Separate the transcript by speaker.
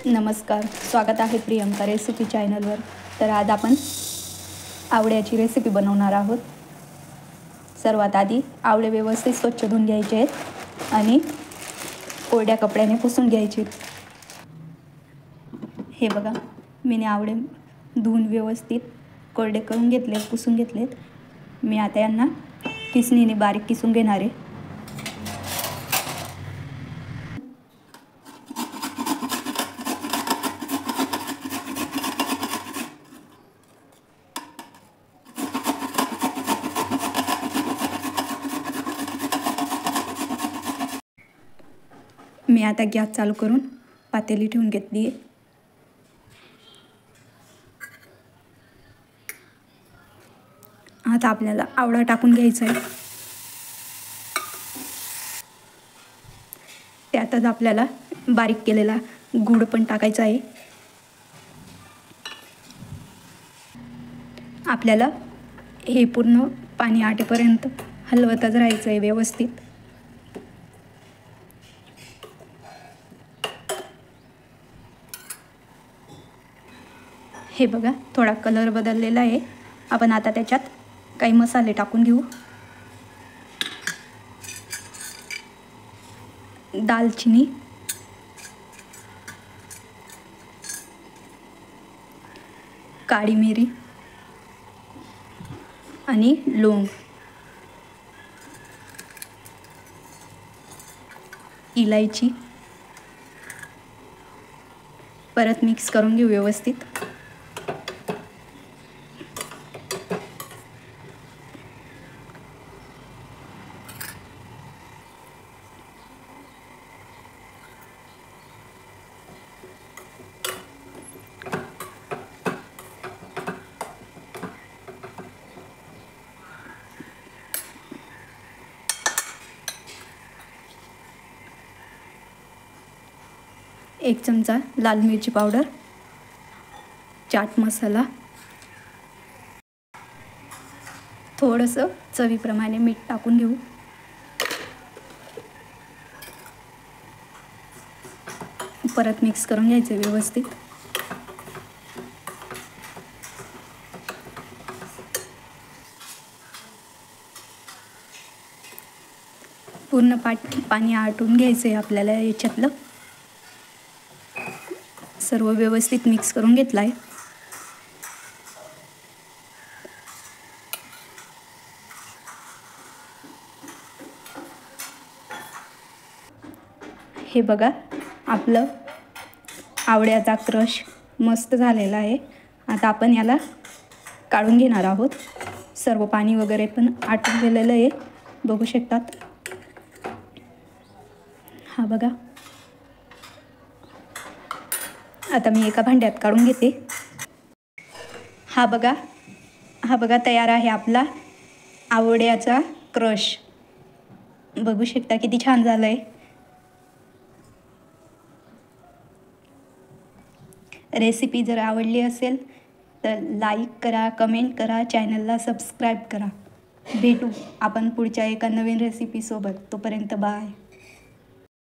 Speaker 1: नमस्कार, स्वागत आहे प्रियंका रेसिपी चॅनलवर। तर आज आपण आवळ्याची रेसिपी बनवणार आहोत। सर्वात आधी आवळे व्यवस्थित स्वच्छ धुवून घ्यायचे आहेत आणि कोरड्या कपड्याने पुसून घ्यायचे। हे बघा, मी आवळे धुवून व्यवस्थित कोरडे करून घेतले, पुसून घेतलेत। मी आता यांना किसणीने बारीक किसून घेणार आहे। मी आता गॅस चालू करून पातेली ठेवून घेतली आहे। आता आपल्याला आवळा टाकून घ्यायचा आहे। त्यातच आपल्याला बारीक केलेला गूळ पण टाकायचा आहे। आपल्याला हे पूर्ण पाणी आटेपर्यंत हलवतच राहायचं आहे व्यवस्थित। हे बघा, थोडा कलर बदललेला आहे। आपण आता त्याच्यात काही मसाले टाकून घेऊ। दालचिनी, काळी मिरी आणि लवंग, इलायची परत मिक्स करून घेऊ व्यवस्थित। एक चमचा लाल मिरची पावडर, चाट मसाला, थोडंसं चवीप्रमाणे मीठ टाकून घेऊ। परत मिक्स करून घ्यायचं व्यवस्थित। पूर्ण पाणी आटून घ्यायचं आहे आपल्याला याच्यातलं। सर्व व्यवस्थित मिक्स करून घेतलं आहे। हे बघा, आपलं आवळ्याचा क्रश मस्त झालेला आहे। आता आपण याला काढून घेणार आहोत। सर्व पाणी वगैरे पण आटून गेलेलं आहे, बघू शकतात। हा बघा, आता मी एका भांड्यात काढून घेते। हा बघा तयार आहे आपला आवळ्याचा क्रश। बघू शकता किती छान झालंय। रेसिपी जर आवडली असेल तर लाईक करा, कमेंट करा, चॅनलला सबस्क्राईब करा। भेटू आपण पुढच्या एका नवीन रेसिपीसोबत। तोपर्यंत बाय।